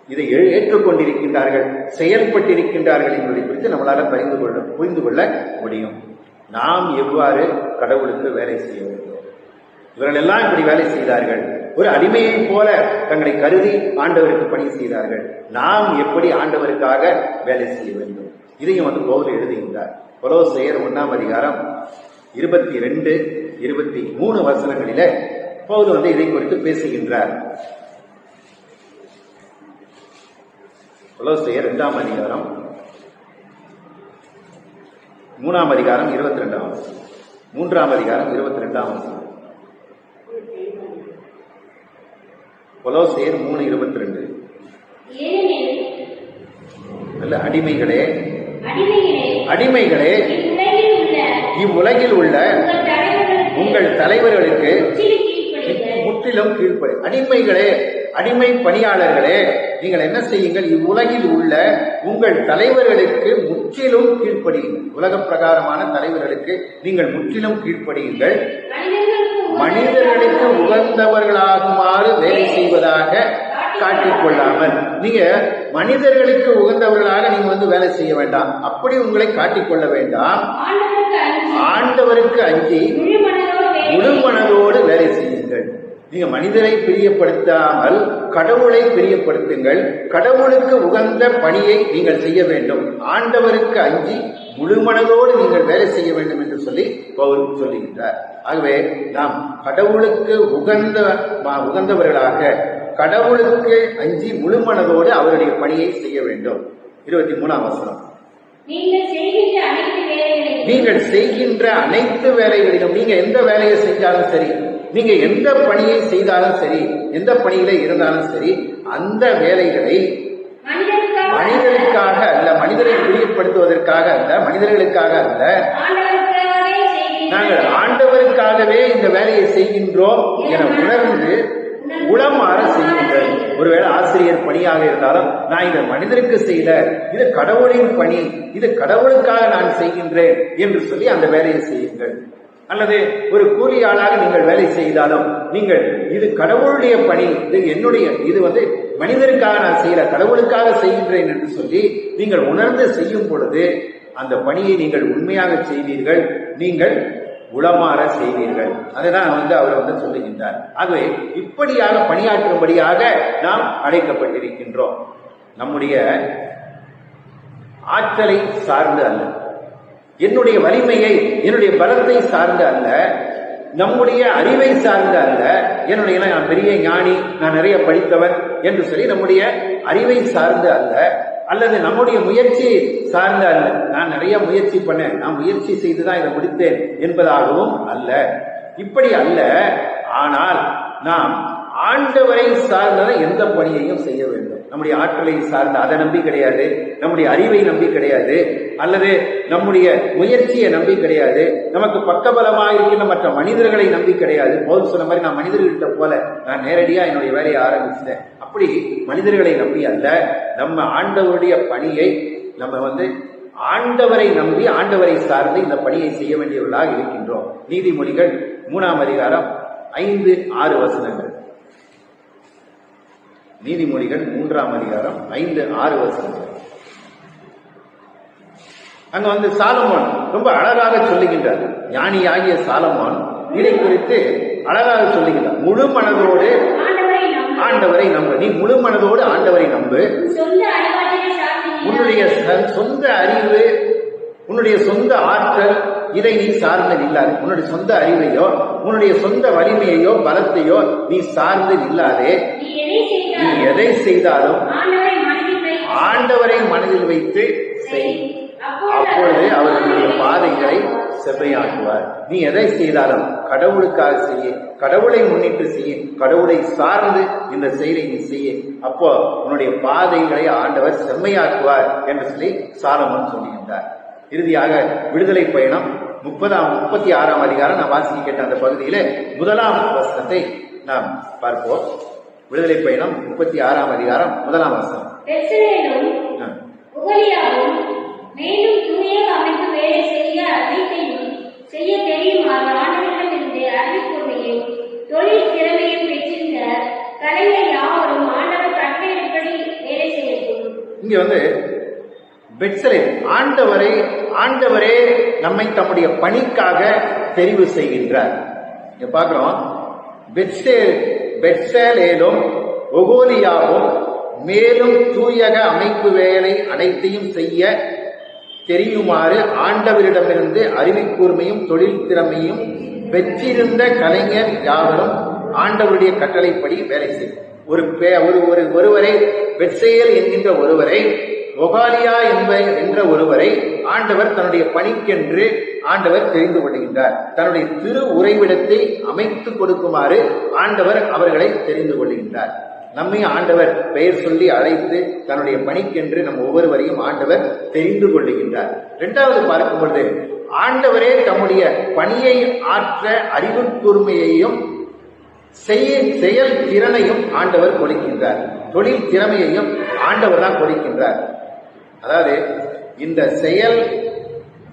இதை ஏற்றுக்கொண்டிருக்கின்றார்கள், செயல்பட்டிருக்கின்றார்கள் என்பதை குறித்து நம்மளால புரிந்து கொள்ள முடியும். நாம் எவ்வாறு கடவுளுக்கு வேலை செய்ய வேண்டும்? இவர்கள் எல்லாம் இப்படி வேலை செய்தார்கள், ஒரு அடிமையை போல தங்களை கருதி ஆண்டவருக்கு பணி செய்தார்கள். நாம் எப்படி ஆண்டவருக்காக வேலை செய்ய வேண்டும்? இதையும் பவுல் எழுதுகின்றார். கொலோசையர் 1ஆம் அதிகாரம் 22, 23 வசனங்களில பவுல் இதை குறித்து பேசுகின்றார். கொலோசையர் 2ஆம் அதிகாரம் 3ஆம் அதிகாரம் 22ஆம் வசனம், 3ஆம் அதிகாரம் 22ஆம் வசனம். கொலோசையர் 3:22. அல்ல, அடிமைகளே அடிமைகளே இவ்வுலகில் உள்ள உங்கள் தலைவர்களுக்கு முற்றிலும் கீழ்ப்படி. அடிமைகளே, அடிமை பணியாளர்களே, நீங்கள் என்ன செய்யுங்கள்? இவ்வுலகில் உள்ள உங்கள் தலைவர்களுக்கு முற்றிலும் கீழ்ப்படியுங்கள். உலக பிரகாரமான தலைவர்களுக்கு நீங்கள் முற்றிலும் கீழ்ப்படியுங்கள். மனிதர்களுக்கு உகந்தவர்களாகுமாறு வேலை செய்வதாக காட்டிக்கொள்ளாமல். நீங்க மனிதர்களுக்கு உகந்தவர்களாக நீங்க வேலை செய்ய வேண்டாம், அப்படி உங்களை காட்டிக்கொள்ள வேண்டாம். ஆண்டவருக்கு அஞ்சி முழு மனதோடு வேலை செய்யுங்கள். நீங்க மனிதரை பிரியப்படுத்தாமல் கடவுளை பிரியப்படுத்துங்கள். கடவுளுக்கு உகந்த பணியை நீங்கள் செய்ய வேண்டும். ஆண்டவருக்கு அஞ்சி முழு மனதோடு நீங்கள் வேலை செய்ய வேண்டும் என்று சொல்லி பவுல் சொல்லுகின்றார். ஆகவே நாம் கடவுளுக்கு உகந்தவர்களாக கடவுளுக்கு அஞ்சி முழு மனதோடு அவருடைய பணியை செய்ய வேண்டும். 23ஆம் வசனம். நீங்கள் செய்கின்ற அனைத்து வேலைகளிலும், நீங்க எந்த வேலையை செஞ்சாலும் சரி, நீங்க எந்த பணியை செய்தாலும் சரி, எந்த பணியில இருந்தாலும் சரி, அந்த வேலைகளை மனிதர்களுக்காக அல்ல, மனிதரை பிரியப்படுத்துவதற்காக அல்ல, மனிதர்களுக்காக அல்ல, நாங்கள் ஆண்டவருக்காகவே இந்த வேலையை செய்கின்றோம் என உணர்ந்து உளமாற செய்யுங்கள். ஒருவேளை ஆசிரியர் பணியாக இருந்தாலும், நான் இதை மனிதருக்கு செய்யல, இது கடவுளின் பணி, இது கடவுளுக்காக நான் செய்கின்றேன் என்று சொல்லி அந்த வேலையை செய்யுங்கள். அல்லது ஒரு கூலியாளாக நீங்கள் வேலை செய்தாலும், நீங்கள் இது கடவுளுடைய பணி, இது என்னுடைய, இது மனிதருக்காக நான் செய்யல, கடவுளுக்காக செய்கின்றேன் என்று சொல்லி நீங்கள் உணர்ந்து செய்யும் பொழுது அந்த பணியை நீங்கள் உண்மையாக செய்வீர்கள், நீங்கள் உளமாற செய்வீர்கள். அதுதான் அவர் சொல்லுகின்றார். ஆகவே இப்படியாக பணியாற்றும்படியாக நாம் அழைக்கப்பட்டிருக்கின்றோம். நம்முடைய ஆற்றலை சார்ந்து அல்ல, என்னுடைய வலிமையை, என்னுடைய பலத்தை சார்ந்து அல்ல, நம்முடைய அறிவை சார்ந்து அல்ல, என்னுடைய நான் பெரிய ஞானி, நான் நிறைய படித்தவன் என்று சொல்லி நம்முடைய அறிவை சார்ந்து அல்ல, அல்லது நம்முடைய முயற்சி சார்ந்த அல்ல, நான் நிறைய முயற்சி பண்ணேன், நான் முயற்சி செய்துதான் இதை முடித்தேன் என்பதாகவும் அல்ல. இப்படி அல்ல. ஆனால் நாம் ஆண்டவரை சார்ந்த எந்த பணியையும் செய்ய வேண்டும். நம்முடைய ஆற்றலை சார்ந்த அதை நம்பி கிடையாது, நம்முடைய அறிவை நம்பி கிடையாது, அல்லது நம்முடைய முயற்சியை நம்பி கிடையாது, நமக்கு பக்கபலமாக இருக்கின்ற மற்ற மனிதர்களை நம்பி கிடையாது. பவுல் சொன்ன மாதிரி நான் மனிதர்கிட்ட போல நான் நேரடியா என்னுடைய வேலையை ஆரம்பிச்சிட்டேன், அப்படி மனிதர்களை நம்பி அல்ல. நம்ம ஆண்டவருடைய பணியை நம்ம ஆண்டவரை நம்பி ஆண்டவரை சார்ந்து இந்த பணியை செய்ய வேண்டியவர்களாக இருக்கின்றோம். நீதிமொழிகள் 3ஆம் அதிகாரம் 5-6 வசனங்கள். நீதிமொழிகள் 3ஆம் அதிகாரம் 5-6 வசனங்கள். அங்க சாலமோன் ரொம்ப அழகாக சொல்லுகின்றார். ஞானியாகிய சாலமோன் இதை குறித்து அழகாக சொல்லுகின்றார். முழு மனதோடு ஆண்டவரை நம்பு. நீ முழு மனதோடு ஆண்டவரை நம்பு. உன்னுடைய சொந்த அறிவு, உன்னுடைய சொந்த ஆற்றல் இதை நீ சார்ந்து நில்லாதே. உன்னுடைய சொந்த அறிவையோ உன்னுடைய சொந்த வலிமையையோ பலத்தையோ நீ சார்ந்து நில்லாதே. நீ எதை செய்தாலும் ஆண்டவரை மனதில் வைத்து செய். அப்பொழுது அவர்களுடைய பாதைகளை செவ்வையாக்குவார். நீ எதை செய்தாலும் கடவுளுக்காக செய்ய, கடவுளை முன்னிட்டு செய்ய, கடவுளை சார்ந்து இந்த செயலை நீ செய்ய. அப்போ உன்னுடைய பாதைகளை ஆண்டவர் செம்மையாக்குவார் என்று சொல்லி சாலமோன் சொல்லுகின்றார். இறுதியாக விடுதலை பயணம் 36ஆம் அதிகாரம் நான் வாசிக்க கேட்ட அந்த பகுதியில 1ஆம் வசனத்தை நாம் பார்ப்போம். விடுதலை பயணம் 36ஆம் அதிகாரம் 1ஆம் வசனம். மேலும் தூய அமைப்பு வேலை செய்ய அனைத்தையும் செய்ய தெரியுமாறு ஆண்டவரிடமிருந்து அறிவிப்புமையும் தொழில் திறமையும் பெற்றிருந்த கலைஞர் யாவரும் ஆண்டவர் கட்டளைப்படி வேலை செய்யட்டும். இங்க பெத்சலேம் ஆண்டவரே நம்மை தம்முடைய பணிக்காக தெரிவு செய்கின்றார். இங்க பார்க்கிறோம், பெத்சலேலும் ஒகோலியாவும் மேலும் தூயக அமைப்பு வேலை அனைத்தையும் செய்ய தெரியுமாறு ஆண்டவரிடமிருந்து அறிவிக்கூர்மையும் தொழில் திறமையும் பெற்றிருந்த கலைஞர் யாவரும் ஆண்டவருடைய கட்டளைப்படி வேலை செய்யும். ஒருவரை பெத்சேல் என்கின்ற ஒருவரை, ஒகாலியா என்ற ஒருவரை ஆண்டவர் தன்னுடைய பணிக்கென்று ஆண்டவர் தெரிந்து கொள்கின்றார். தன்னுடைய திரு உறைவிடத்தை அமைத்துக் கொடுக்குமாறு ஆண்டவர் அவர்களை தெரிந்து கொள்கின்றார். நம்மை ஆண்டவர் பெயர் சொல்லி அழைத்து தன்னுடைய பணிக்கென்று நம் ஒவ்வொருவரையும் ஆண்டவர் தெரிந்து கொள்ளுகின்றார். இரண்டாவது பார்க்கும் பொழுது ஆண்டவரே தம்முடைய பணியை ஆற்ற அறிவு கூர்மையையும் செயல் திறனையும் ஆண்டவர் கொடுக்கின்றார். தொழில் திறமையையும் ஆண்டவர் தான் கொடுக்கின்றார். அதாவது இந்த செயல்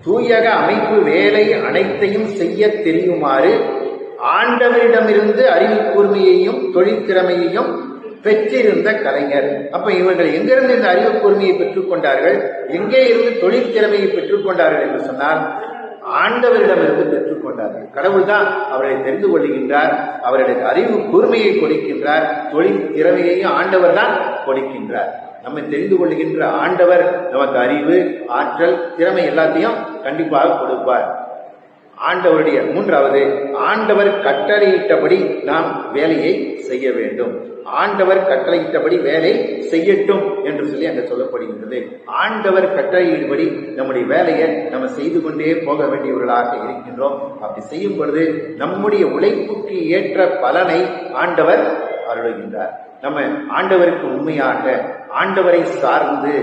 தூயக அமைப்பு வேலை அனைத்தையும் செய்ய தெரியுமாறு ஆண்டவரிடமிருந்து அறிவு கூர்மையையும் தொழில் திறமையையும் பெற்றிருந்த கலைஞர். அப்ப இவர்கள் எங்கிருந்து இந்த அறிவு கூர்மையை பெற்றுக் கொண்டார்கள், எங்கே இருந்து தொழில் திறமையை பெற்றுக் கொண்டார்கள் என்று சொன்னால் ஆண்டவரிடமிருந்து பெற்றுக் கொண்டார்கள். கடவுள் தான் அவர்களை தெரிந்து கொள்கின்றார், அவர்களுக்கு அறிவு கூர்மையை கொடுக்கின்றார், தொழில் திறமையையும் ஆண்டவர் தான் கொடுக்கின்றார். நம்மை தெரிந்து கொள்கின்ற ஆண்டவர் நமக்கு அறிவு, ஆற்றல், திறமை எல்லாத்தையும் கண்டிப்பாக கொடுப்பார். ஆண்டவருடைய மூன்றாவது, ஆண்டவர் கட்டளையிட்டபடி நாம் வேலையை செய்ய வேண்டும். ஆண்டவர் கட்டளையிட்டபடி வேலை செய்யட்டும் என்று சொல்லி அங்க சொல்லப்படுகின்றது. ஆண்டவர் கட்டளையின்படி நம்முடைய வேலையை நம்ம செய்து கொண்டே போக வேண்டியவர்களாக இருக்கின்றோம். அப்படி செய்யும் பொழுது நம்முடைய உழைப்புக்கு ஏற்ற பலனை ஆண்டவர் அருளுகின்றார். நம்ம ஆண்டவருக்கு உண்மையாக, ஆண்டவரை சார்ந்து,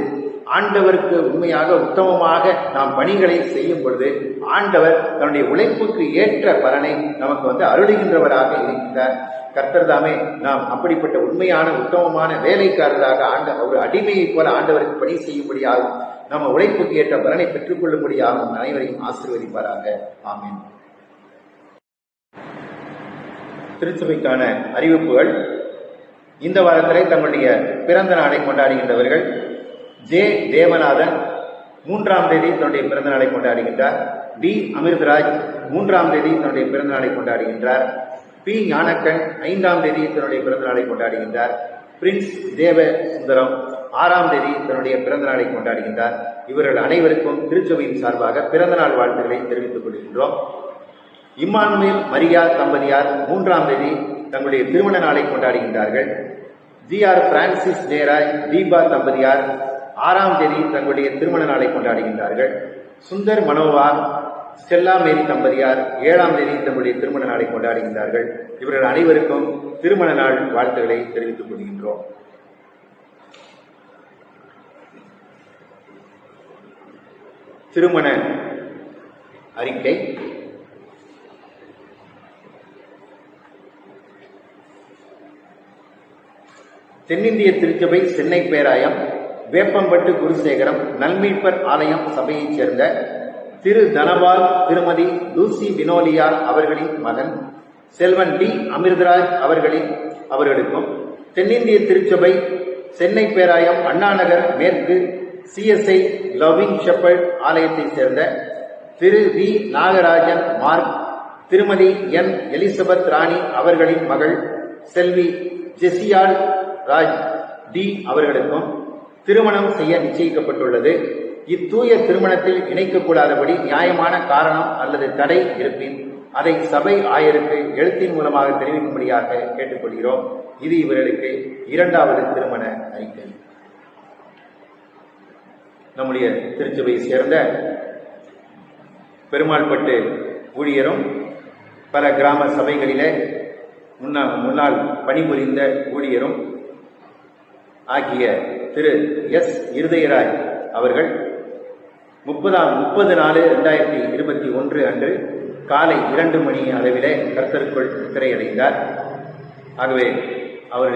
ஆண்டவருக்கு உண்மையாக உத்தமமாக நாம் பணிகளை செய்யும் பொழுது ஆண்டவர் தன்னுடைய உழைப்புக்கு ஏற்ற பலனை நமக்கு அருளுகின்றவராக இருக்கின்றார். கர்த்தர் தாமே நாம் அப்படிப்பட்ட உண்மையான உத்தமமான வேலைக்காரராக ஒரு அடிமையை போல ஆண்டவருக்கு பணி செய்யும்படியாகும், நம்ம உழைப்புக்கு ஏற்ற பலனை பெற்றுக் கொள்ளும்படியாகும் அனைவரையும் ஆசீர்வதிப்பாராக. ஆமென். திருச்சபைக்கான அறிவிப்புகள். இந்த வாரத்திலே தங்களுடைய பிறந்த நாளை கொண்டாடுகின்றவர்கள் ஜே தேவநாதன் 3ஆம் தேதி தன்னுடைய பிறந்த நாளை கொண்டாடுகின்றார். பி அமிர்தராஜ் 3ஆம் தேதி தன்னுடைய பிறந்த நாளை கொண்டாடுகின்றார். பி ஞானக்கண் 5ஆம் தேதி தன்னுடைய பிறந்த நாளை கொண்டாடுகின்றார். பிரின்ஸ் தேவ சுந்தரம் 6ஆம் தேதி தன்னுடைய பிறந்த நாளை கொண்டாடுகின்றார். இவர்கள் அனைவருக்கும் திருச்சபையின் சார்பாக பிறந்த நாள் வாழ்த்துக்களை தெரிவித்துக் கொள்கின்றோம். இம்மானுவேல் மரியா தம்பதியார் 3ஆம் தேதி தங்களுடைய திருமண நாளை கொண்டாடுகின்றார்கள். ஜி.ஆர். பிரான்சிஸ் ஜெயராஜ் தீபா தம்பதியார் 6ஆம் தேதி தங்களுடைய திருமண நாளை கொண்டாடுகின்றார்கள். சுந்தர் மனோவா ஸ்டெல்லா மேரி தம்பதியார் 7ஆம் தேதி தங்களுடைய திருமண நாளை கொண்டாடுகின்றார்கள். இவர்கள் அனைவருக்கும் திருமண நாள் வாழ்த்துக்களை தெரிவித்துக் கொள்கின்றோம். திருமண அறிக்கை. தென்னிந்திய திருச்சபை சென்னை பேராயம் வேப்பம்பட்டு குருசேகரம் நல்மீட்பர் ஆலயம் சபையைச் சேர்ந்த திரு தனபால் திருமதி லூசி வினோலியா அவர்களின் மகன் செல்வன் டி அமிர்தராஜ் அவர்களுக்கும் தென்னிந்திய திருச்சபை சென்னை பேராயம் அண்ணாநகர் மேற்கு CSI லவ்விங் ஷெப்பர்ட் ஆலயத்தைச் சேர்ந்த திரு வி நாகராஜன் மார்க் திருமதி N எலிசபெத் ராணி அவர்களின் மகள் செல்வி ஜெசியால் ராஜ் டி அவர்களுக்கும் திருமணம் செய்ய நிச்சயிக்கப்பட்டுள்ளது. இத்தூய திருமணத்தில் இணைக்கக்கூடாதபடி நியாயமான காரணம் அல்லது தடை இருப்பின் அதை சபை ஆயருக்கு எழுத்தின் மூலமாக தெரிவிக்கும்படியாக கேட்டுக்கொள்கிறோம். இது இவர்களுக்கு இரண்டாவது திருமண அறிக்கை. நம்முடைய திருச்சபையை சேர்ந்த பெருமாள்பட்டு ஊழியரும் பல கிராம சபைகளிலே முன்னாள் பணிபுரிந்த ஊழியரும் ஆகிய திரு S இருதயராஜ் அவர்கள் 30/4/2021 அன்று காலை 2 மணி அளவிலே கர்த்தருக்குள் திரையடைந்தார். ஆகவே அவர்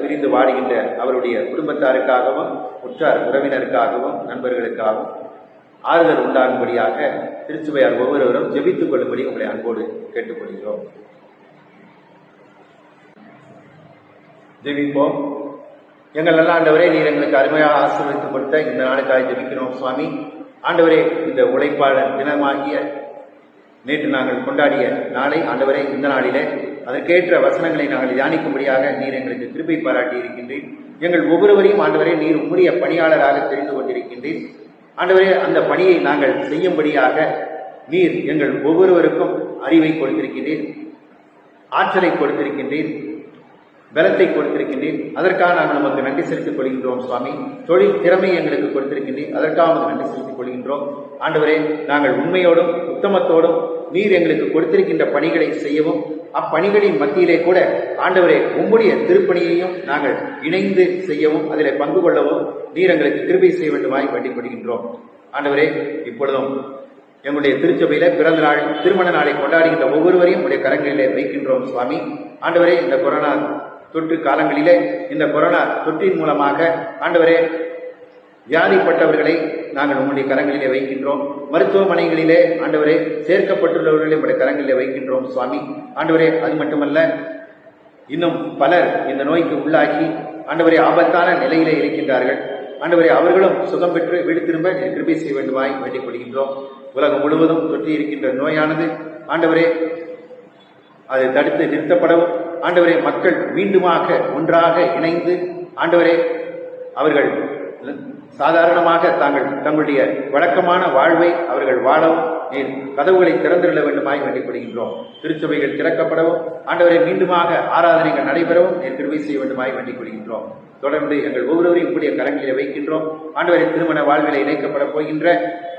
பிரிந்து வாடுகின்ற அவருடைய குடும்பத்தாருக்காகவும் உற்றார் உறவினருக்காகவும் நண்பர்களுக்காகவும் ஆறுதல் உண்டாகும்படியாக திருச்சபையார் ஒவ்வொருவரும் ஜெபித்துக் கொள்ளும்படி உங்களை அன்போடு கேட்டுக்கொள்கிறோம். ஜெபிப்போம். எங்கள் நல்ல ஆண்டவரே, நீர் எங்களுக்கு அருமையாக ஆசீர்வதித்து கொடுத்த இந்த நாளுக்காக ஜெபிக்கிறோம் சுவாமி. ஆண்டவரே, இந்த உழைப்பாளர் தினமாகிய நேற்று நாங்கள் கொண்டாடிய நாளை ஆண்டவரே, இந்த நாளிலே அதற்கேற்ற வசனங்களை நாங்கள் தியானிக்கும்படியாக நீர் எங்களுக்கு கிருபை பாராட்டி இருக்கின்றீர். எங்கள் ஒவ்வொருவரையும் ஆண்டவரே நீர் உம்முடைய பணியாளராக தெரிந்து கொண்டிருக்கின்றீர். ஆண்டவரே, அந்த பணியை நாங்கள் செய்யும்படியாக நீர் எங்கள் ஒவ்வொருவருக்கும் அறிவை கொடுத்திருக்கின்றீர், ஆற்றலை கொடுத்திருக்கின்றீர், பலத்தை கொடுத்திருக்கின்றீர். அதற்காக நாங்கள் நமக்கு நன்றி செலுத்திக் கொள்கின்றோம் சுவாமி. தொழில் திறமை எங்களுக்கு கொடுத்திருக்கின்றீர், அதற்காக நமக்கு நன்றி செலுத்திக் கொள்கின்றோம். ஆண்டவரே, நாங்கள் உண்மையோடும் உத்தமத்தோடும் நீர் எங்களுக்கு கொடுத்திருக்கின்ற பணிகளை செய்யவும் அப்பணிகளின் மத்தியிலே கூட ஆண்டவரே உம்முடைய திருப்பணியையும் நாங்கள் இணைந்து செய்யவும் அதிலே பங்கு கொள்ளவும் நீர் எங்களுக்கு கிருபை செய்ய வேண்டுமாய் வேண்டிப்படுகின்றோம். ஆண்டவரே, இப்பொழுதும் எங்களுடைய திருச்சபையில பிறந்த நாள் திருமண நாளை கொண்டாடுகின்ற ஒவ்வொருவரையும் உடைய கரங்களிலே வைக்கின்றோம் சுவாமி. ஆண்டவரே, இந்த கொரோனா தொற்று காலங்களிலே இந்த கொரோனா தொற்றின் மூலமாக ஆண்டவரே வியாதிப்பட்டவர்களை நாங்கள் உங்களுடைய கரங்களிலே வைக்கின்றோம். மருத்துவமனைகளிலே ஆண்டவரே சேர்க்கப்பட்டுள்ளவர்களை உங்களுடைய கரங்களிலே வைக்கின்றோம் சுவாமி. ஆண்டவரே, அது மட்டுமல்ல, இன்னும் பலர் இந்த நோய்க்கு உள்ளாகி ஆண்டவரே ஆபத்தான நிலையிலே இருக்கின்றார்கள். ஆண்டவரே, அவர்களும் சுகம் பெற்று வீடு திரும்ப கிருபை செய்ய வேண்டுமாய் வேண்டிக் கொள்கின்றோம். உலகம் முழுவதும் தொற்றி இருக்கின்ற நோயானது ஆண்டவரே அது தடுத்து நிறுத்தப்படவும் ஆண்டவரே மக்கள் மீண்டுமாக ஒன்றாக இணைந்து ஆண்டவரே அவர்கள் சாதாரணமாக தங்களுடைய வழக்கமான வாழ்வை அவர்கள் வாழவும் நீர் கதவுகளை திறந்துள்ள வேண்டுமாய் வேண்டிக்கொள்கின்றோம். திருச்சபைகள் திறக்கப்படவும் ஆண்டவரை மீண்டுமாக ஆராதனைகள் நடைபெறவும் நீர் கிருபை செய்ய வேண்டுமாய் வேண்டிக் கொள்கின்றோம். தொடர்ந்து எங்கள் ஒவ்வொருவரையும் உங்களுடைய கரங்களிலே வைக்கின்றோம். ஆண்டவரை திருமண வாழ்விலே இணைக்கப்பட போகின்ற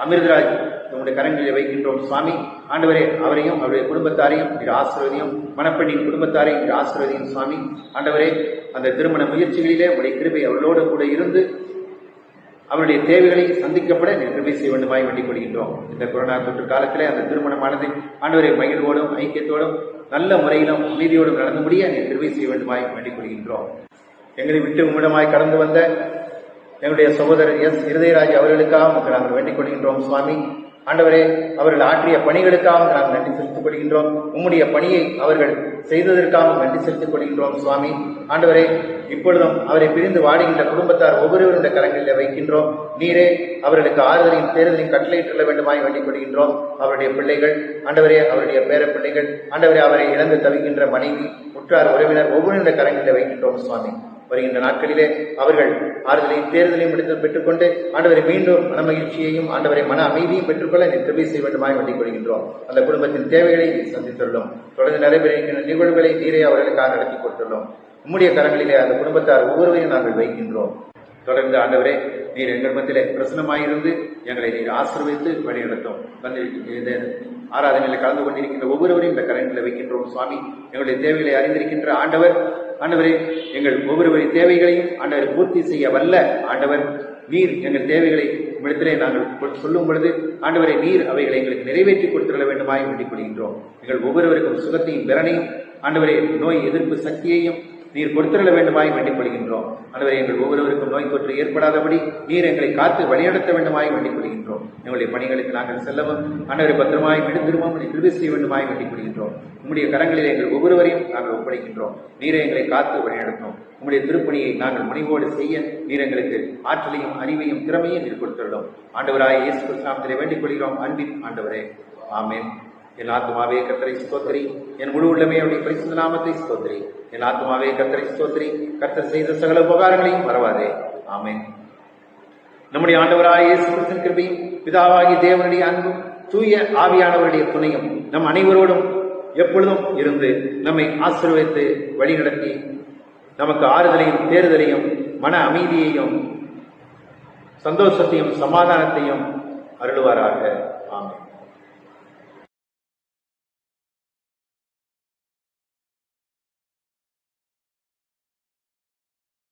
அமிர்தராஜ் உங்களுடைய கரங்களிலே வைக்கின்றோம் சுவாமி. ஆண்டவரே, அவரையும் அவருடைய குடும்பத்தாரையும் நீர் ஆசீர்வதியும், மணப்பெண்ணின் குடும்பத்தாரையும் நீர் ஆசீர்வதியும் சுவாமி. ஆண்டவரே, அந்த திருமண முயற்சிகளிலே உங்களுடைய கிருபை அவர்களோடு கூட இருந்து அவருடைய தேவைகளை சந்திக்கப்பட நீர் கிருபை செய்ய வேண்டுமாய் வேண்டிக் கொள்கின்றோம். இந்த கொரோனா தொற்று காலத்திலே அந்த திருமணமானது ஆண்டவரை மகிழ்வோடும் ஐக்கியத்தோடும் நல்ல முறையிலும் அமைதியோடும் நடந்து முடிய நீர் கிருபை செய்ய வேண்டுமாய் வேண்டிக் கொள்கின்றோம். எங்களை விட்டு உம்மிடமாய் கடந்து வந்த எங்களுடைய சகோதரர் S இருதயராஜ் அவர்களுக்காக நாங்கள் வேண்டிக் கொள்கின்றோம் சுவாமி. ஆண்டவரே, அவர்கள் ஆற்றிய பணிகளுக்காக நாங்கள் நன்றி செலுத்திக் கொள்கின்றோம். உம்முடைய பணியை அவர்கள் செய்ததற்காக நன்றி செலுத்திக் கொள்கின்றோம் சுவாமி. ஆண்டவரே, இப்பொழுதும் அவரை பிரிந்து வாடுகின்ற குடும்பத்தார் ஒவ்வொருவருடைய கரங்களிலே வைக்கின்றோம். நீரே அவர்களுக்கு ஆறுதலையும் தேர்தலையும் கட்டளையிட்டுள்ள வேண்டுமாய் வேண்டிக் கொள்கின்றோம். அவருடைய பிள்ளைகள் ஆண்டவரே, அவருடைய பேர பிள்ளைகள் ஆண்டவரே, அவரை இழந்து தவிக்கின்ற மனைவி உற்றார் உறவினர் ஒவ்வொருடைய கரங்களிலே வைக்கின்றோம் சுவாமி. வருகின்ற நாட்களிலே அவர்கள் ஆறுதலையும் தேர்தலையும் எடுத்து பெற்றுக்கொண்டு ஆண்டவரை மீண்டும் மன மகிழ்ச்சியையும் ஆண்டவரை மன அமைதியும் பெற்றுக்கொள்ள நீர் கிருபை செய்ய வேண்டுமாய் வேண்டிக் கொள்கின்றோம். அந்த குடும்பத்தின் தேவைகளை நீர் சந்தித்துள்ளோம். தொடர்ந்து நடைபெறுகின்ற நிகழ்வுகளை நீரே அவர்களுக்காக நடத்தி கொடுத்துள்ளோம். உம்முடைய கரங்களிலே அந்த குடும்பத்தார் ஒவ்வொருவரையும் நாங்கள் வைக்கின்றோம். தொடர்ந்து ஆண்டவரே, நீர் எங்கள் மத்தியிலே பிரசன்னமாயிருந்து எங்களை நீர் ஆசீர்வதித்து வழிநடத்தும். ஆராதனையில் கலந்து கொண்டிருக்கின்ற ஒவ்வொருவரையும் இந்த கரங்களில் வைக்கின்றோம் சுவாமி. எங்களுடைய தேவைகளை அறிந்திருக்கின்ற ஆண்டவரே, எங்கள் ஒவ்வொருவரின் தேவைகளையும் ஆண்டவர் பூர்த்தி செய்ய வல்ல ஆண்டவர் நீர். எங்கள் தேவைகளை இடத்திலே நாங்கள் சொல்லும் பொழுது ஆண்டவரை நீர் அவைகளை எங்களுக்கு நிறைவேற்றி கொடுத்துள்ள வேண்டுமாய் வேண்டிக் கொள்கின்றோம். எங்கள் ஒவ்வொருவருக்கும் சுகத்தையும் திறனையும் ஆண்டவரே நோய் எதிர்ப்பு சக்தியையும் நீர் கொடுத்துள்ள வேண்டுமாய் வேண்டிக் கொள்கின்றோம். ஆண்டவரே, எங்கள் ஒவ்வொருவருக்கும் நோய் தொற்று ஏற்படாதபடி நீர் எங்களை காத்து வழிநடத்த வேண்டுமாய் வேண்டிக் கொள்கின்றோம். எங்களுடைய பணிகளுக்கு நாங்கள் செல்லவும் ஆண்டவரை பத்திரமாய் திரும்பவும் கிருபை செய்ய வேண்டுமாய் வேண்டிக் கொள்கின்றோம். உம்முடைய கரங்களில் எங்கள் ஒவ்வொருவரையும் நாங்கள் ஒப்படைக்கின்றோம். நீரை எங்களை காத்து வழிநடத்தும். உம்முடைய திருப்பணியை நாங்கள் முனைவோடு செய்ய நீர் எங்களுக்கு ஆற்றலையும் அறிவையும் திறமையும் நீர் கொடுத்துள்ளோம். ஆண்டவராய் இயேசு கிறிஸ்துவிலே வேண்டிக் கொள்கிறோம். அன்பின் ஆண்டவரே, ஆமென். என் ஆத்துமாவே கர்த்தரை ஸ்தோத்திரி, என் முழு உள்ளமே அவருடைய பரிசுத்த நாமத்தை ஸ்தோத்திரி. என் ஆத்துமாவே கர்த்தரை ஸ்தோத்திரி, கர்த்தர் செய்த சகல உபகாரங்களையும் மறவாதே. ஆமென். நம்முடைய ஆண்டவராய் இயேசு கிறிஸ்துவின் கிருபையும் பிதாவாகிய தேவனுடைய அன்பும் தூய ஆவியானவருடைய துணையும் நம் அனைவரோடும் எப்பொழுதும் இருந்து நம்மை ஆசீர்வதித்து வழிநடத்தி நமக்கு ஆறுதலையும் தேறுதலையும் மன அமைதியையும் சந்தோஷத்தையும் சமாதானத்தையும் அருளுவாராக.